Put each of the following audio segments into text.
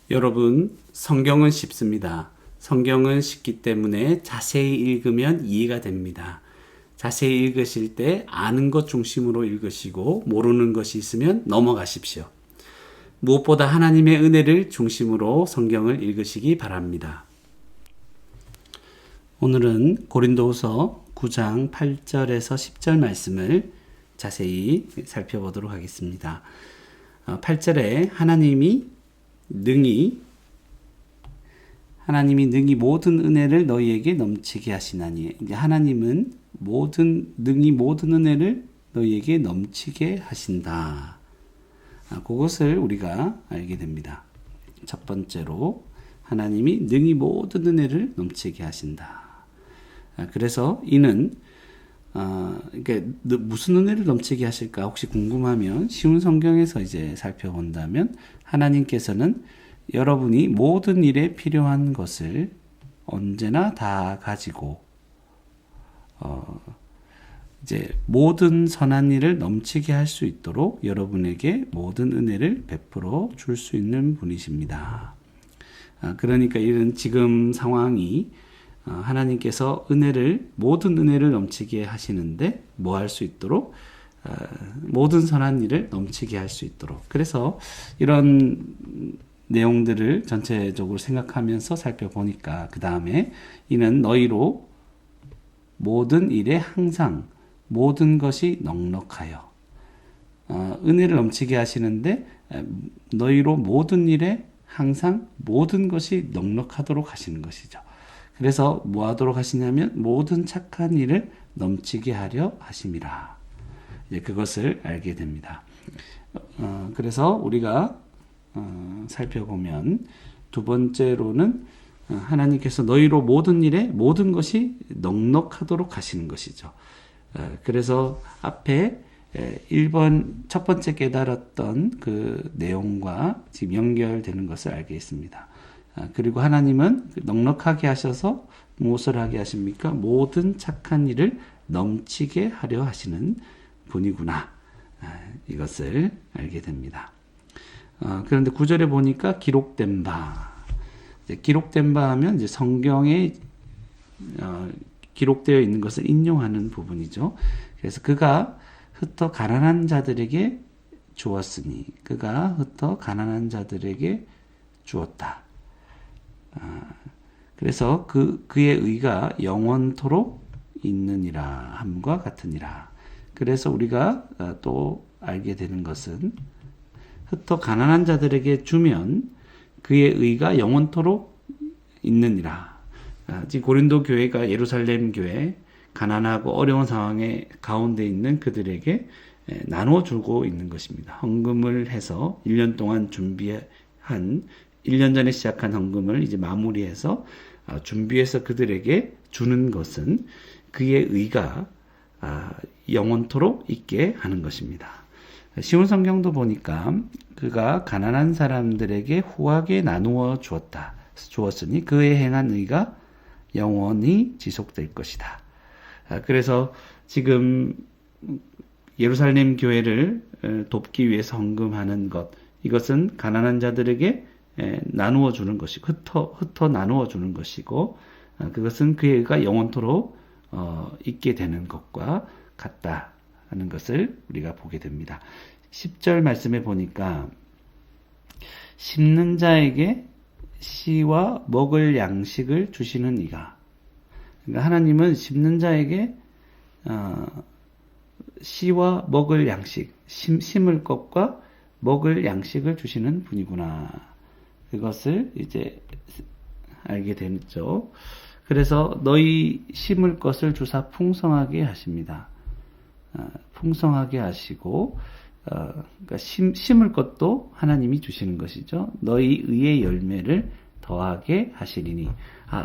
여러분, 성경은 쉽습니다. 성경은 쉽기 때문에 자세히 읽으면 이해가 됩니다. 자세히 읽으실 때 아는 것 중심으로 읽으시고 모르는 것이 있으면 넘어가십시오. 무엇보다 하나님의 은혜를 중심으로 성경을 읽으시기 바랍니다. 오늘은 고린도후서 9장 8절에서 10절 말씀을 자세히 살펴보도록 하겠습니다. 8절에 하나님이 능히 모든 은혜를 너희에게 넘치게 하시나니, 하나님은 능히 모든 은혜를 너희에게 넘치게 하신다. 그것을 우리가 알게 됩니다. 첫 번째로 하나님이 능히 모든 은혜를 넘치게 하신다. 그래서 이는 무슨 은혜를 넘치게 하실까 혹시 궁금하면 쉬운 성경에서 이제 살펴본다면 하나님께서는 여러분이 모든 일에 필요한 것을 언제나 다 가지고 이제 모든 선한 일을 넘치게 할 수 있도록 여러분에게 모든 은혜를 베풀어 줄 수 있는 분이십니다. 그러니까 이런 지금 상황이 하나님께서 모든 은혜를 넘치게 하시는데 뭐 할 수 있도록 모든 선한 일을 넘치게 할 수 있도록. 그래서 이런 내용들을 전체적으로 생각하면서 살펴보니까 그 다음에 이는 너희로 모든 일에 항상 모든 것이 넉넉하여 은혜를 넘치게 하시는데 너희로 모든 일에 항상 모든 것이 넉넉하도록 하시는 것이죠. 그래서 뭐 하도록 하시냐면 모든 착한 일을 넘치게 하려 하심이라. 이제 그것을 알게 됩니다. 그래서 우리가 살펴보면 두 번째로는 하나님께서 너희로 모든 일에 모든 것이 넉넉하도록 하시는 것이죠. 그래서 앞에 1번 첫 번째 깨달았던 그 내용과 지금 연결되는 것을 알겠습니다. 그리고 하나님은 넉넉하게 하셔서 무엇을 하게 하십니까? 모든 착한 일을 넘치게 하려 하시는 분이구나. 이것을 알게 됩니다. 그런데 9절에 보니까 기록된 바. 기록된 바 하면 이제 성경에 기록되어 있는 것을 인용하는 부분이죠. 그래서 그가 흩어 가난한 자들에게 주었으니 그가 흩어 가난한 자들에게 주었다. 그래서 그의 의가 영원토록 있느니라 함과 같으니라. 그래서 우리가 또 알게 되는 것은 흩어 가난한 자들에게 주면 그의 의가 영원토록 있느니라. 지금 고린도 교회가 예루살렘 교회 가난하고 어려운 상황에 가운데 있는 그들에게 나눠 주고 있는 것입니다. 헌금을 해서 1년 동안 준비한 1년 전에 시작한 헌금을 이제 마무리해서 준비해서 그들에게 주는 것은 그의 의가 영원토록 있게 하는 것입니다. 쉬운 성경도 보니까 그가 가난한 사람들에게 후하게 나누어 주었으니 그의 행한 의가 영원히 지속될 것이다. 그래서 지금 예루살렘 교회를 돕기 위해서 헌금하는 것, 이것은 가난한 자들에게 나누어 주는 것이고 흩어 나누어 주는 것이고 그것은 그의 의가 영원토록 있게 되는 것과 같다 하는 것을 우리가 보게 됩니다. 10절 말씀에 보니까 심는 자에게 씨와 먹을 양식을 주시는 이가, 그러니까 하나님은 심는 자에게 씨와 먹을 양식, 심을 것과 먹을 양식을 주시는 분이구나. 그것을 이제 알게 되죠. 그래서 너희 심을 것을 주사 풍성하게 하십니다. 풍성하게 하시고, 그러니까 심을 것도 하나님이 주시는 것이죠. 너희 의의 열매를 더하게 하시리니.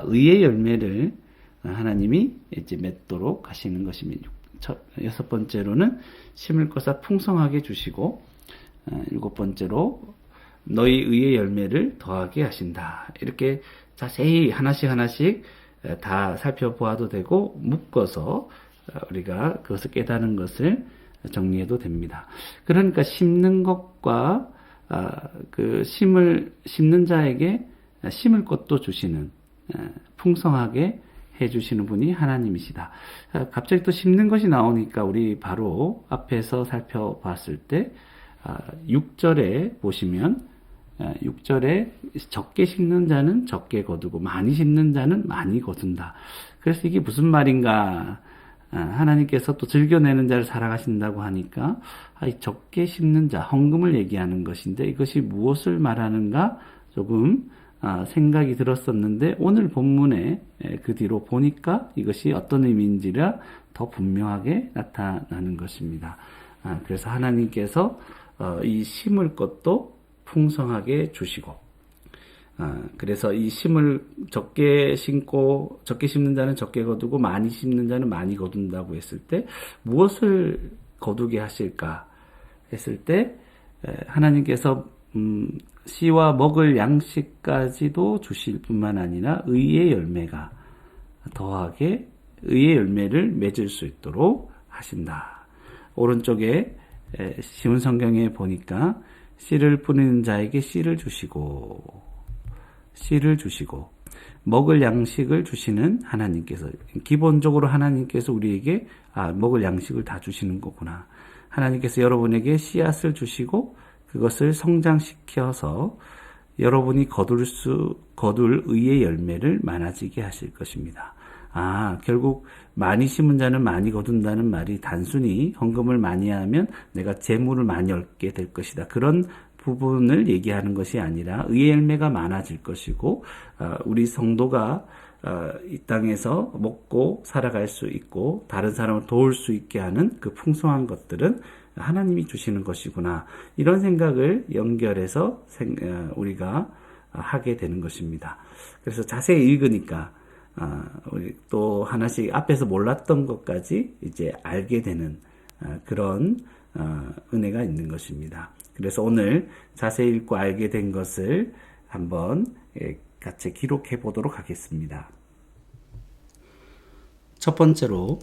의의 열매를 하나님이 이제 맺도록 하시는 것입니다. 여섯 번째로는 심을 것을 풍성하게 주시고, 일곱 번째로 너희 의의 열매를 더하게 하신다. 이렇게 자세히 하나씩 다 살펴보아도 되고 묶어서 우리가 그것을 깨닫는 것을 정리해도 됩니다. 그러니까 심는 것과 그 심는 자에게 심을 것도 주시는, 풍성하게 해주시는 분이 하나님이시다. 갑자기 또 심는 것이 나오니까 우리 바로 앞에서 살펴봤을 때 6절에 보시면 6절에 적게 심는 자는 적게 거두고 많이 심는 자는 많이 거둔다. 그래서 이게 무슨 말인가? 하나님께서 또 즐겨내는 자를 사랑하신다고 하니까 적게 심는 자, 헌금을 얘기하는 것인데 이것이 무엇을 말하는가 조금 생각이 들었었는데 오늘 본문에 그 뒤로 보니까 이것이 어떤 의미인지가 더 분명하게 나타나는 것입니다. 그래서 하나님께서 이 심을 것도 풍성하게 주시고, 그래서 이 심을 적게 심고, 적게 심는 자는 적게 거두고, 많이 심는 자는 많이 거둔다고 했을 때, 무엇을 거두게 하실까 했을 때, 하나님께서, 씨와 먹을 양식까지도 주실 뿐만 아니라, 의의 열매가 더하게, 의의 열매를 맺을 수 있도록 하신다. 오른쪽에, 시문 성경에 보니까, 씨를 뿌리는 자에게 씨를 주시고 먹을 양식을 주시는 하나님께서, 기본적으로 하나님께서 우리에게 먹을 양식을 다 주시는 거구나. 하나님께서 여러분에게 씨앗을 주시고 그것을 성장시켜서 여러분이 거둘 의의 열매를 많아지게 하실 것입니다. 결국 많이 심은 자는 많이 거둔다는 말이 단순히 헌금을 많이 하면 내가 재물을 많이 얻게 될 것이다, 그런 부분을 얘기하는 것이 아니라 의의 열매가 많아질 것이고, 우리 성도가 이 땅에서 먹고 살아갈 수 있고 다른 사람을 도울 수 있게 하는 그 풍성한 것들은 하나님이 주시는 것이구나, 이런 생각을 연결해서 우리가 하게 되는 것입니다. 그래서 자세히 읽으니까 우리 또 하나씩 앞에서 몰랐던 것까지 이제 알게 되는 그런 은혜가 있는 것입니다. 그래서 오늘 자세히 읽고 알게 된 것을 한번 같이 기록해 보도록 하겠습니다. 첫 번째로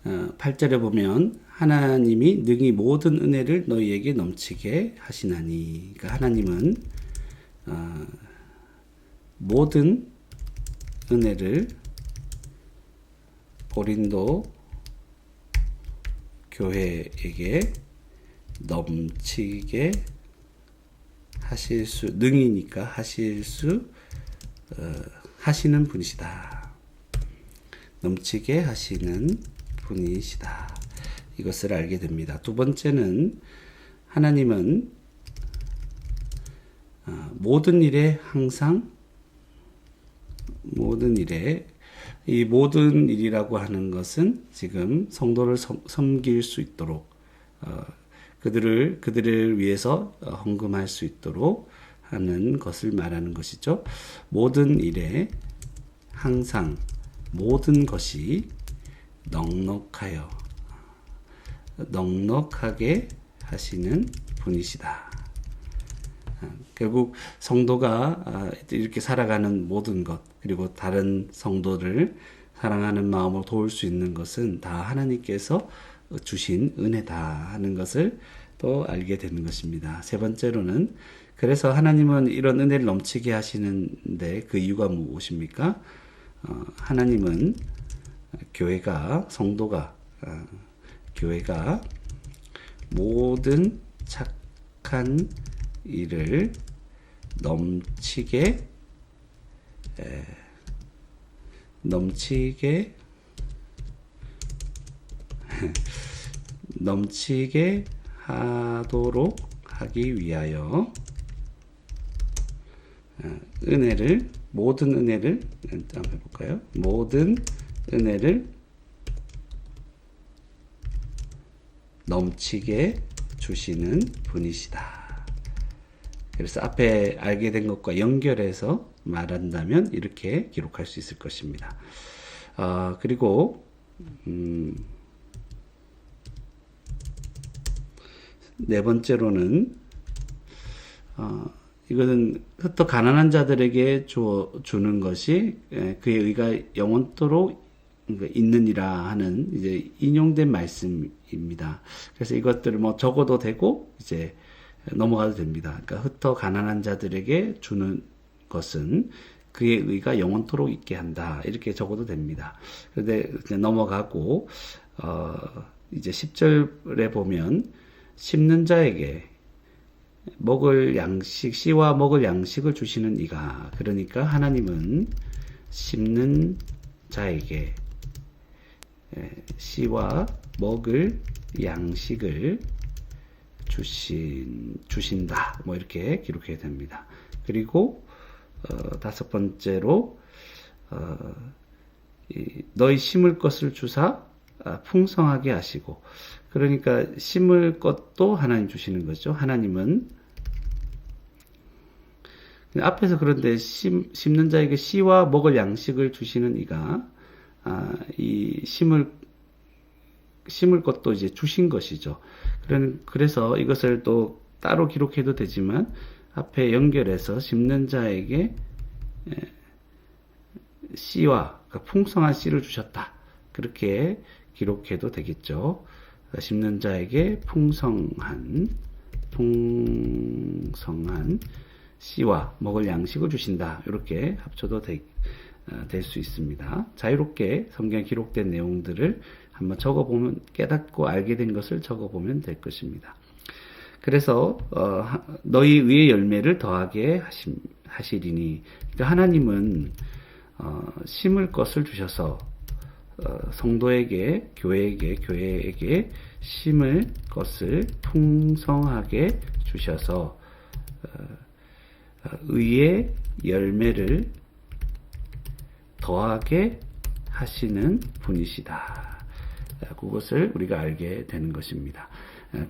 8절에 보면 하나님이 능히 모든 은혜를 너희에게 넘치게 하시나니, 그러니까 하나님은 모든 은혜를 고린도 교회에게 넘치게 하실 수, 능이니까 하시는 분이시다. 넘치게 하시는 분이시다. 이것을 알게 됩니다. 두 번째는 하나님은 모든 일에 항상, 모든 일에, 이 모든 일이라고 하는 것은 지금 성도를 섬길 수 있도록, 그들을 위해서 헌금할 수 있도록 하는 것을 말하는 것이죠. 모든 일에 항상 모든 것이 넉넉하게 하시는 분이시다. 결국 성도가 이렇게 살아가는 모든 것, 그리고 다른 성도를 사랑하는 마음으로 도울 수 있는 것은 다 하나님께서 주신 은혜다 하는 것을 또 알게 되는 것입니다. 세 번째로는, 그래서 하나님은 이런 은혜를 넘치게 하시는데 그 이유가 무엇입니까? 하나님은 성도가 모든 착한 일을 넘치게 하도록 하기 위하여 모든 은혜를 한번 해볼까요? 모든 은혜를 넘치게 주시는 분이시다. 그래서 앞에 알게 된 것과 연결해서 말한다면 이렇게 기록할 수 있을 것입니다. 그리고 네 번째로는 이것은 흩어 가난한 자들에게 주는 것이 그의 의가 영원토록 있느니라 하는 이제 인용된 말씀입니다. 그래서 이것들을 적어도 되고 이제 넘어가도 됩니다. 그러니까 흩어 가난한 자들에게 주는 것은 그의 의가 영원토록 있게 한다. 이렇게 적어도 됩니다. 그런데 넘어가고 이제 10절에 보면 심는 자에게 먹을 양식, 씨와 먹을 양식을 주시는 이가, 그러니까 하나님은 심는 자에게 씨와 먹을 양식을 주신다. 뭐 이렇게 기록해야 됩니다. 그리고 다섯 번째로 너희 심을 것을 주사 풍성하게 하시고, 그러니까 심을 것도 하나님 주시는 거죠. 하나님은 앞에서 그런데 심는 자에게 씨와 먹을 양식을 주시는 이가 이 심을 것도 이제 주신 것이죠. 그래서 이것을 또 따로 기록해도 되지만 앞에 연결해서 심는 자에게 씨와, 그러니까 풍성한 씨를 주셨다. 그렇게 기록해도 되겠죠. 심는 자에게 풍성한 씨와 먹을 양식을 주신다. 이렇게 합쳐도 될 수 있습니다. 자유롭게 성경에 기록된 내용들을 한번 적어보면, 깨닫고 알게 된 것을 적어보면 될 것입니다. 그래서 너희 의의 열매를 더하게 하시리니, 그러니까 하나님은 심을 것을 주셔서 성도에게, 교회에게 심을 것을 풍성하게 주셔서 의의 열매를 더하게 하시는 분이시다. 그것을 우리가 알게 되는 것입니다.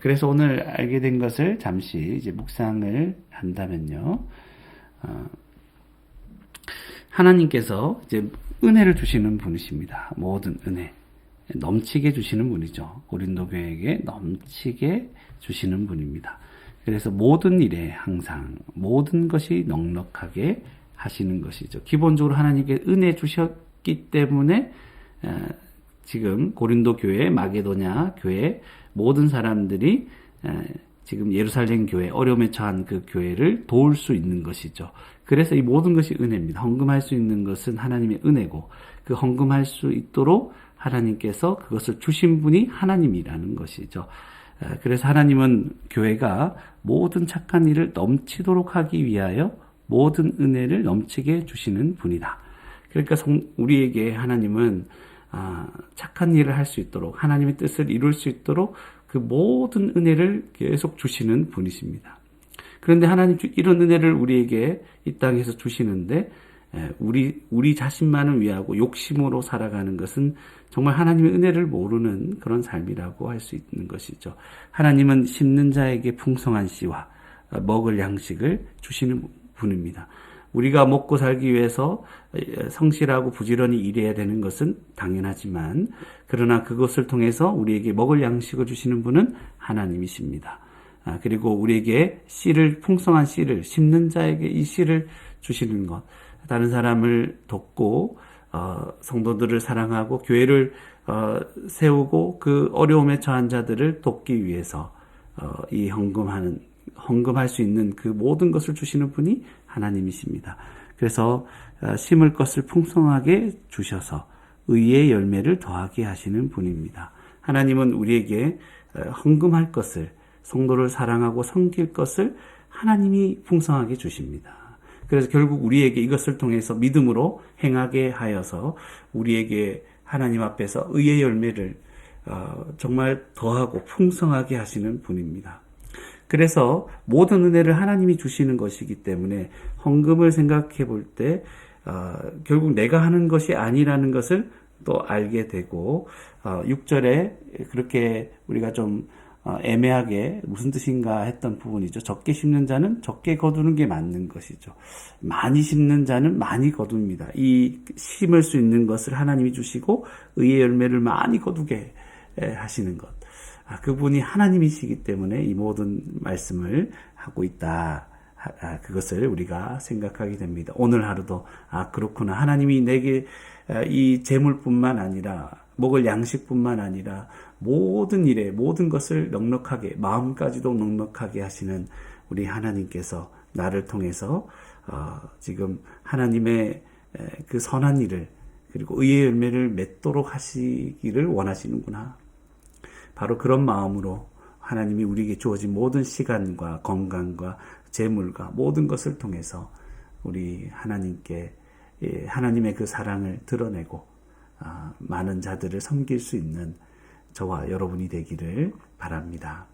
그래서 오늘 알게 된 것을 잠시 이제 묵상을 한다면요. 하나님께서 이제 은혜를 주시는 분이십니다. 모든 은혜. 넘치게 주시는 분이죠. 고린도 교회에게 넘치게 주시는 분입니다. 그래서 모든 일에 항상 모든 것이 넉넉하게 하시는 것이죠. 기본적으로 하나님께 은혜 주셨기 때문에 지금 고린도 교회, 마게도냐 교회 모든 사람들이 지금 예루살렘 교회, 어려움에 처한 그 교회를 도울 수 있는 것이죠. 그래서 이 모든 것이 은혜입니다. 헌금할 수 있는 것은 하나님의 은혜고, 그 헌금할 수 있도록 하나님께서 그것을 주신 분이 하나님이라는 것이죠. 그래서 하나님은 교회가 모든 착한 일을 넘치도록 하기 위하여 모든 은혜를 넘치게 주시는 분이다. 그러니까 우리에게 하나님은 착한 일을 할 수 있도록, 하나님의 뜻을 이룰 수 있도록 그 모든 은혜를 계속 주시는 분이십니다. 그런데 하나님 이런 은혜를 우리에게 이 땅에서 주시는데 우리 자신만을 위하고 욕심으로 살아가는 것은 정말 하나님의 은혜를 모르는 그런 삶이라고 할 수 있는 것이죠. 하나님은 심는 자에게 풍성한 씨와 먹을 양식을 주시는 분입니다. 우리가 먹고 살기 위해서 성실하고 부지런히 일해야 되는 것은 당연하지만, 그러나 그것을 통해서 우리에게 먹을 양식을 주시는 분은 하나님이십니다. 그리고 우리에게 씨를, 풍성한 씨를, 심는 자에게 이 씨를 주시는 것, 다른 사람을 돕고 성도들을 사랑하고 교회를 세우고 그 어려움에 처한 자들을 돕기 위해서 이 헌금할 수 있는 그 모든 것을 주시는 분이 하나님이십니다. 그래서 심을 것을 풍성하게 주셔서 의의 열매를 더하게 하시는 분입니다. 하나님은 우리에게 헌금할 것을, 성도를 사랑하고 섬길 것을 하나님이 풍성하게 주십니다. 그래서 결국 우리에게 이것을 통해서 믿음으로 행하게 하여서 우리에게 하나님 앞에서 의의 열매를 정말 더하고 풍성하게 하시는 분입니다. 그래서 모든 은혜를 하나님이 주시는 것이기 때문에 헌금을 생각해 볼 때 결국 내가 하는 것이 아니라는 것을 또 알게 되고, 6절에 그렇게 우리가 좀 애매하게 무슨 뜻인가 했던 부분이죠. 적게 심는 자는 적게 거두는 게 맞는 것이죠. 많이 심는 자는 많이 거둡니다. 이 심을 수 있는 것을 하나님이 주시고 의의 열매를 많이 거두게 하시는 것. 그분이 하나님이시기 때문에 이 모든 말씀을 하고 있다 그것을 우리가 생각하게 됩니다. 오늘 하루도 그렇구나. 하나님이 내게 이 재물뿐만 아니라 먹을 양식뿐만 아니라 모든 일에 모든 것을 넉넉하게 마음까지도 넉넉하게 하시는 우리 하나님께서 나를 통해서 지금 하나님의 그 선한 일을 그리고 의의 열매를 맺도록 하시기를 원하시는구나. 바로 그런 마음으로 하나님이 우리에게 주어진 모든 시간과 건강과 재물과 모든 것을 통해서 우리 하나님께 하나님의 그 사랑을 드러내고 많은 자들을 섬길 수 있는 저와 여러분이 되기를 바랍니다.